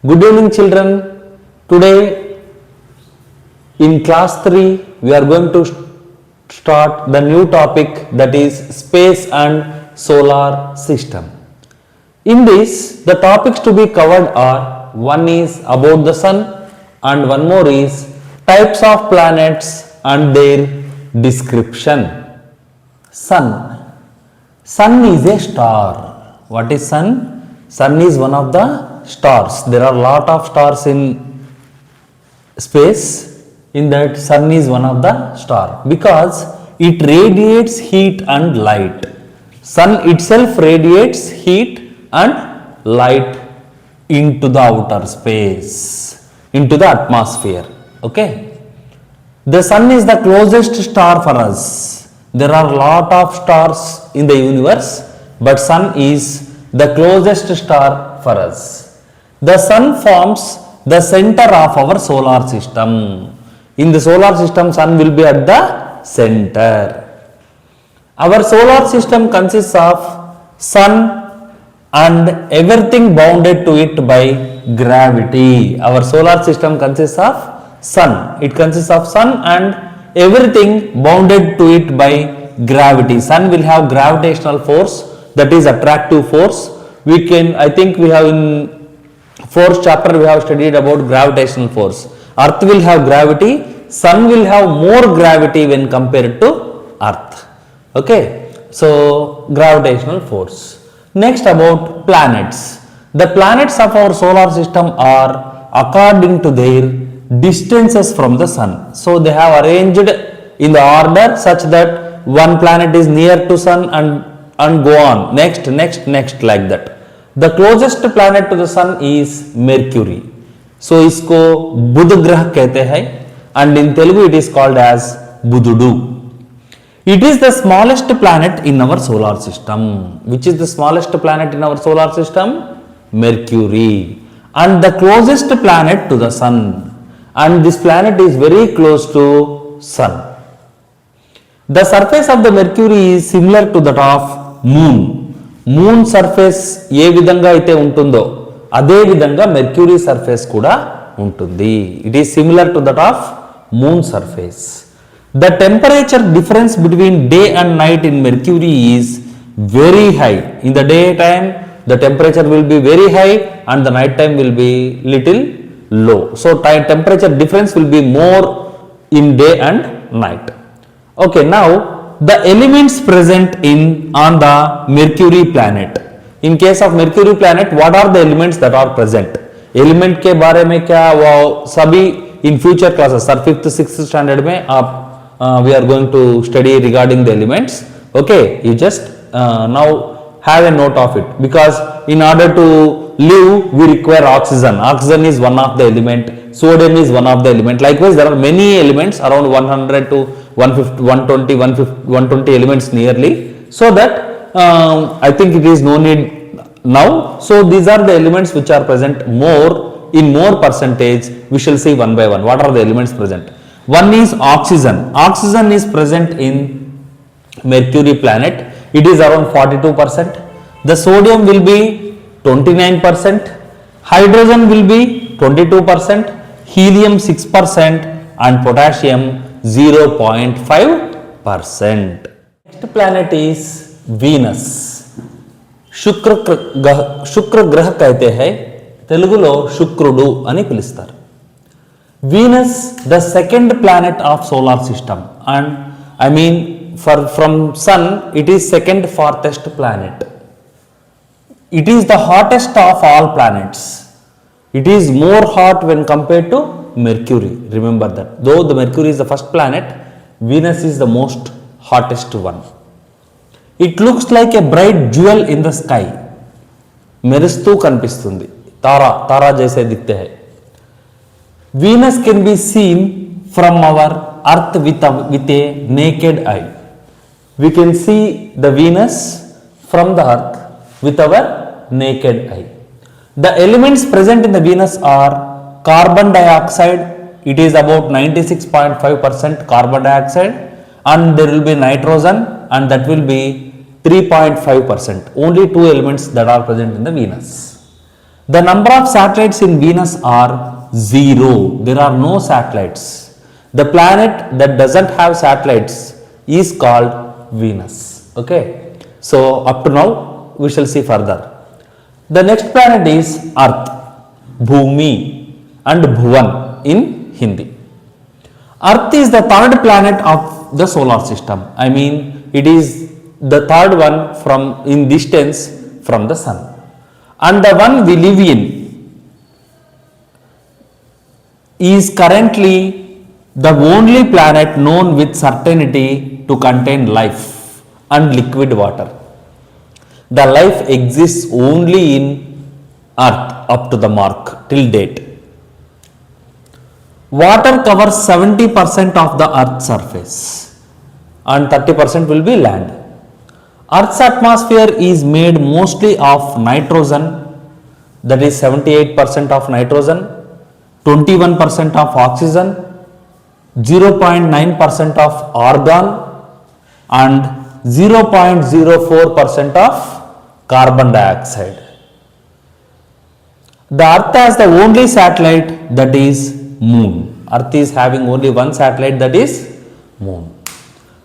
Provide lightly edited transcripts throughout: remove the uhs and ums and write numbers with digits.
Good evening children. Today in class 3 we are going to start the new topic, that is space and solar system. In this, the topics to be covered are, one is about the sun and one more is types of planets and their description. Sun. Sun is a star. What is sun? Sun is one of the stars. There are lot of stars in space. In that, sun is one of the star because it radiates heat and light. Sun itself radiates heat and light into the outer space, into the atmosphere. Okay. The sun is the closest star for us. There are lot of stars in the universe, but sun is the closest star for us. The sun forms the center of our solar system. In the solar system, sun will be at the center. Our solar system consists of sun and everything bounded to it by gravity. Our solar system consists of sun. It consists of sun and everything bounded to it by gravity. Sun will have gravitational force, that is attractive force. We can, I think we have in fourth chapter we have studied about gravitational force. Earth will have gravity, sun will have more gravity when compared to earth. Okay, so gravitational force. Next, about planets. The planets of our solar system are according to their distances from the sun. So they have arranged in the order such that one planet is near to sun and go on, next like that. The closest planet to the sun is Mercury. So इसको बुध ग्रह कहते हैं and in Telugu it is called as Bududu. It is the smallest planet in our solar system. Which is the smallest planet in our solar system? Mercury. And the closest planet to the sun. And this planet is very close to sun. The surface of the Mercury is similar to that of moon. Moon surface ఏ విధంగా అయితే ఉంటుందో అదే విధంగా Mercury surface కూడా ఉంటుంది. It is similar to that of moon surface. The temperature difference between day and night in Mercury is very high. In the day time the temperature will be very high and the night time will be little low. So temperature difference will be more in day and night. Okay, now the elements present on the Mercury planet. In case of Mercury planet, what are the elements that are present? Element के बारे में क्या वो सभी in future classes, sir 5th 6th standard में आप we are going to study regarding the elements. Okay, you just now have a note of it, because in order to live we require oxygen. Oxygen is one of the element, sodium is one of the element. Likewise, there are many elements, around 100 to 150, 120 elements nearly, so that I think it is no need now. So these are the elements which are present more in more percentage. We shall see one by one what are the elements present. One is oxygen. Oxygen is present in Mercury planet. It is around 42%. The sodium will be 29%. Hydrogen will be 22%. Helium 6% and potassium 0.5%. Next planet is Venus. శుక్ర గ్రహ कहते हैं, తెలుగులో శుక్రుడు అని పిలుస్తారు. Venus, the second planet of solar system, and I mean from sun it is second farthest planet. It is the hottest of all planets. It is more hot when compared to Mercury. Remember that. Though the Mercury is the first planet, Venus is the most hottest one. It looks like a bright jewel in the sky. మెరుస్తూ కనిపిస్తుంది. తారా జైసే దిఖతే high. Venus can be seen from our Earth with a naked eye. We can see the Venus from the Earth with our naked eye. The elements present in the Venus are carbon dioxide. It is about 96.5% carbon dioxide, and there will be nitrogen, and that will be 3.5%. Only two elements that are present in the Venus. The number of satellites in Venus are 0. There are no satellites. The planet that doesn't have satellites is called Venus. Okay. So up to now we shall see further. The next planet is Earth, Bhumi and Bhuvan in Hindi. Earth is the third planet of the solar system. I mean, it is the third one from in distance from the sun. And the one we live in is currently the only planet known with certainty to contain life and liquid water. The life exists only in Earth up to the mark till date. Water covers 70% of the Earth's surface and 30% will be land. Earth's atmosphere is made mostly of nitrogen, that is 78% of nitrogen, 21% of oxygen, 0.9% of argon and 0.04% of carbon dioxide. The Earth has the only satellite, that is Moon. Earth is having only one satellite, that is Moon.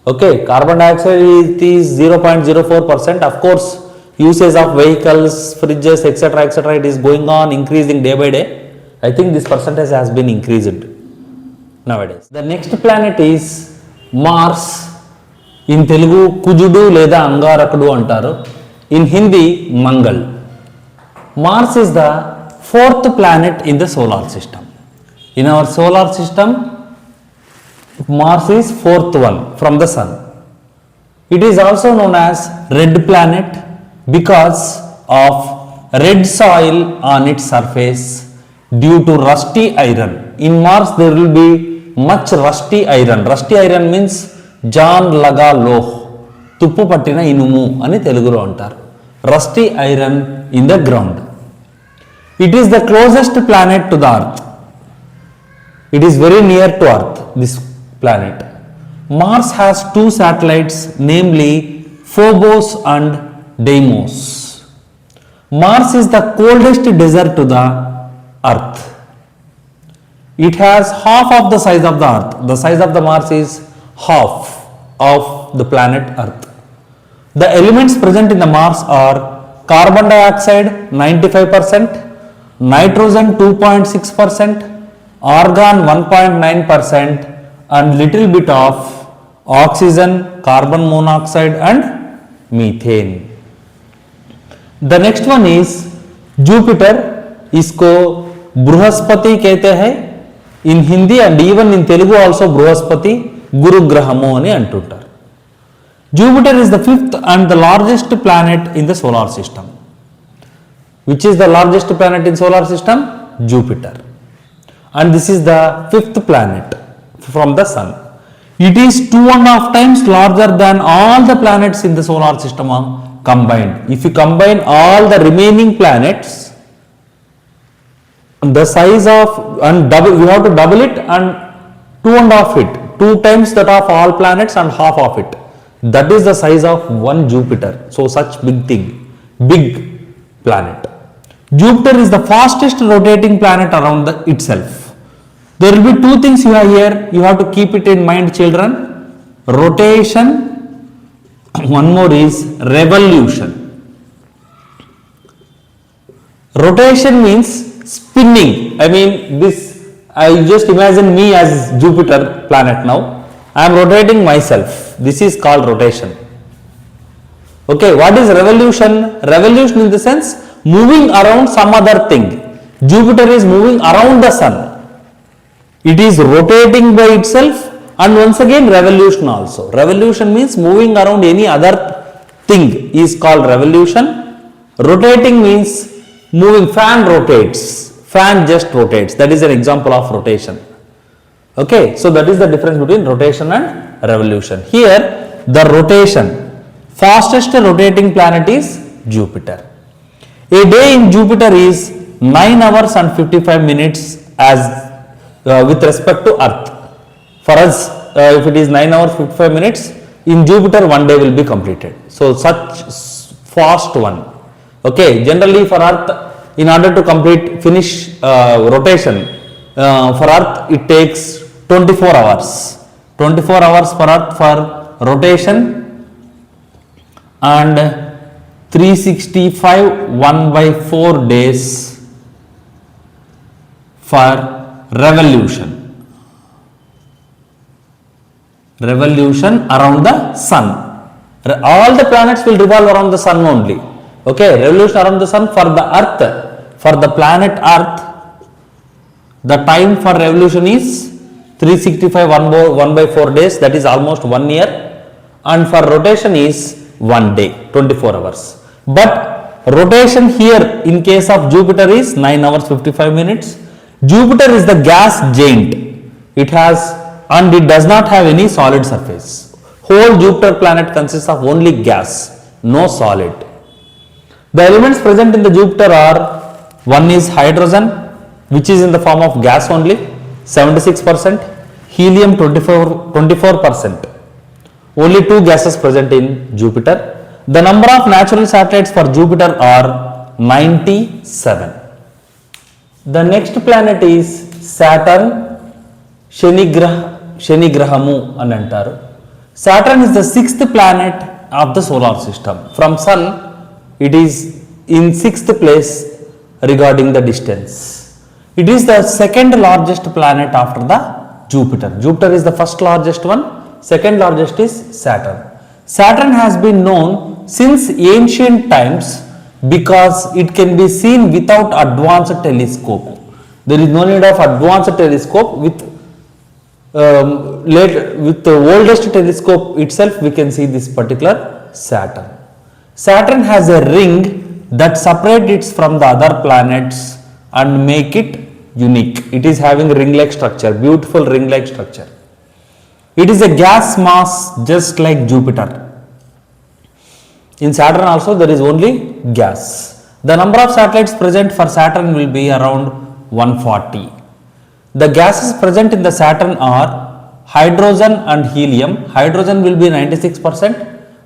Okay, carbon dioxide is 0.04%. Of course, usage of vehicles, fridges, etc., it is going on increasing day by day. I think this percentage has been increased nowadays. The next planet is Mars. In Telugu, Kujudu Leda Angarakudu antaru. In Hindi, Mangal. Mars is the fourth planet in the solar system. In our solar system, Mars is fourth one from the sun. It is also known as red planet because of red soil on its surface due to rusty iron. In Mars there will be much rusty iron. Rusty iron means John Laga Loh, Tuppu Pattina Inumu ani Telugulo antaru. Rusty iron in the ground. It is the closest planet to the Earth. It is very near to Earth, this planet. Mars has two satellites, namely Phobos and Deimos. Mars is the coldest desert to the Earth. It has half of the size of the Earth. The size of the Mars is half of the planet Earth. The elements present in the Mars are carbon dioxide 95%, nitrogen 2.6%, argon 1.9% and little bit of oxygen, carbon monoxide and methane. The next one is Jupiter. इसको बृहस्पति कहते हैं in Hindi and even in Telugu also Brihaspati गुरु ग्रहमो అని అంటుంటారు. Jupiter is the fifth and the largest planet in the solar system. Which is the largest planet in solar system? Jupiter. And this is the fifth planet from the sun. It is 2.5 times larger than all the planets in the solar system combined. If you combine all the remaining planets, the size of and double, you have to double it and 2.5 it, 2 times that of all planets and half of it. That is the size of one Jupiter. So such big thing, big planet. Jupiter is the fastest rotating planet around itself. There will be two things you have here. You have to keep it in mind, children. Rotation. One more is revolution. Rotation means spinning. I mean this. I just imagine me as Jupiter planet now. I am rotating myself. This is called rotation. Okay, what is revolution? Revolution in the sense moving around some other thing. Jupiter is moving around the sun. It is rotating by itself and once again revolution also. Revolution means moving around any other thing is called revolution. Rotating means moving. Fan rotates. Fan just rotates. That is an example of rotation. Okay, so that is the difference between rotation and revolution. Here the rotation, fastest rotating planet is Jupiter. A day in Jupiter is 9 hours and 55 minutes as with respect to Earth. For us, if it is 9 hours 55 minutes, in Jupiter 1 day will be completed. So such fast one. Okay, generally for Earth in order to finish rotation for Earth, it takes 24 hours. 24 hours for Earth for rotation and 365 1 by 4 days for revolution. Revolution around the sun. All the planets will revolve around the sun only. Okay, revolution around the sun for the Earth, for the planet Earth, the time for revolution is 365 1 by 4 days, that is almost 1 year, and for rotation is 1 day, 24 hours. But rotation here in case of Jupiter is 9 hours 55 minutes. Jupiter is the gas giant. It has, and it does not have any solid surface. Whole Jupiter planet consists of only gas, no solid. The elements present in the Jupiter are, one is hydrogen, which is in the form of gas only, 76%, helium 24%. Only two gases present in Jupiter. The number of natural satellites for Jupiter are 97. The next planet is Saturn, Shanigrahamu అని అంటారు. Saturn is the sixth planet of the solar system. From Sun, it is in sixth place regarding the distance. It is the second largest planet after the Jupiter. Jupiter is the first largest one, second largest is Saturn. Saturn has been known since ancient times because it can be seen without advanced telescope. There is no need of advanced telescope. With the oldest telescope itself we can see this particular Saturn. Saturn has a ring that separates it from the other planets and make it unique. It is having ring-like structure, beautiful ring-like structure. It is a gas mass just like Jupiter. In Saturn also there is only gas. The number of satellites present for Saturn will be around 140. The gases present in the Saturn are hydrogen and helium. Hydrogen will be 96%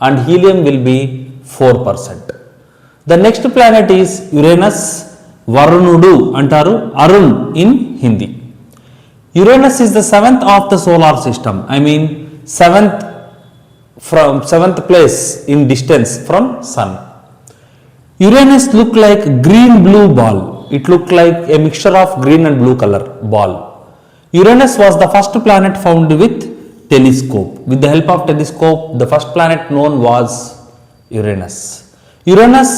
and helium will be 4%. The next planet is Uranus, Varunudu antaru, Arun in Hindi. Uranus is the seventh of the solar system. I mean seventh place in distance from Sun. Uranus look like green blue ball. It looked like a mixture of green and blue color ball. Uranus was the first planet found with telescope. With the help of telescope, the first planet known was Uranus. Uranus,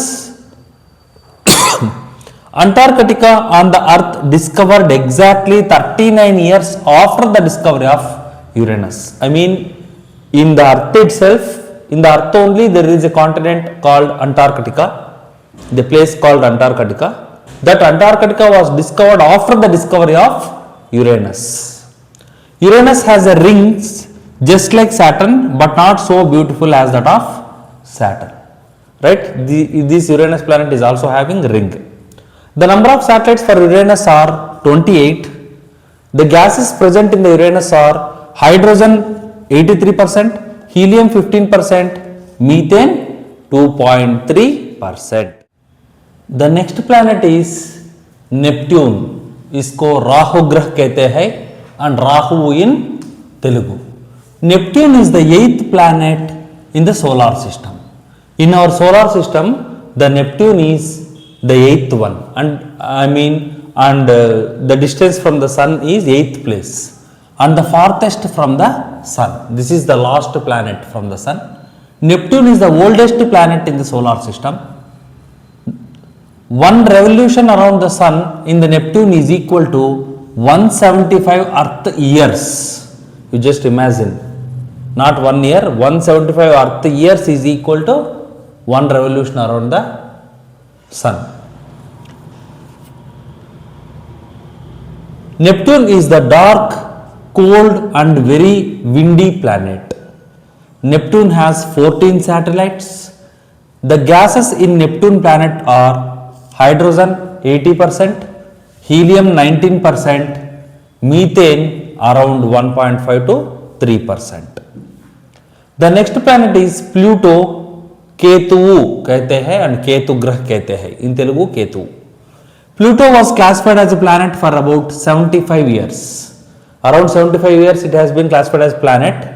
Antarctica on the Earth discovered exactly 39 years after the discovery of Uranus. I mean, in the Earth itself, in the Earth only, there is a continent called Antarctica, the place called Antarctica. That Antarctica was discovered after the discovery of Uranus. Uranus has a rings just like Saturn, but not so beautiful as that of Saturn. Right? This Uranus planet is also having ring. The number of satellites for Uranus are 28. The gases present in the Uranus are hydrogen 83%, helium 15%, methane 2.3%. The next planet is Neptune. इसको राहु ग्रह कहते हैं and Rahu in Telugu. Neptune is the 8th planet in the solar system. In our solar system, the Neptune is the 8th one, and the distance from the Sun is 8th place, and the farthest from the Sun. This is the last planet from the Sun. Neptune is the oldest planet in the solar system. One revolution around the Sun in the Neptune is equal to 175 Earth years. You just imagine, not 1 year, 175 Earth years is equal to one revolution around the Sun. Neptune is the dark, cold and very windy planet. Neptune has 14 satellites. The gases in Neptune planet are hydrogen 80%, helium 19%, methane around 1.5 to 3%. The next planet is Pluto. Ketu कहते हैं and Ketu ग्रह कहते हैं, in Telugu Ketu. Pluto was classified as a planet for about 75 years. Around 75 years it has been classified as planet.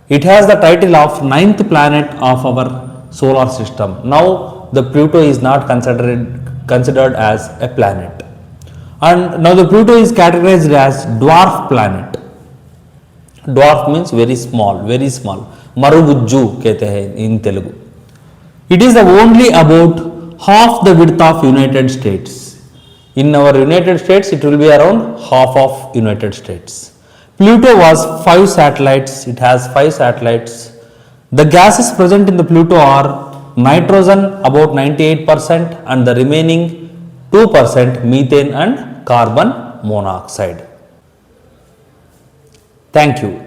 It has the title of ninth planet of our solar system. Now the Pluto is not considered as a planet. And now the Pluto is categorized as dwarf planet. Dwarf means very small, very small. Marugujju कहते हैं in Telugu. It is only about half the width of United States. In our United States, it will be around half of United States. Pluto was 5 satellites. It has 5 satellites. The gases present in the Pluto are nitrogen about 98% and the remaining 2% methane and carbon monoxide. Thank you.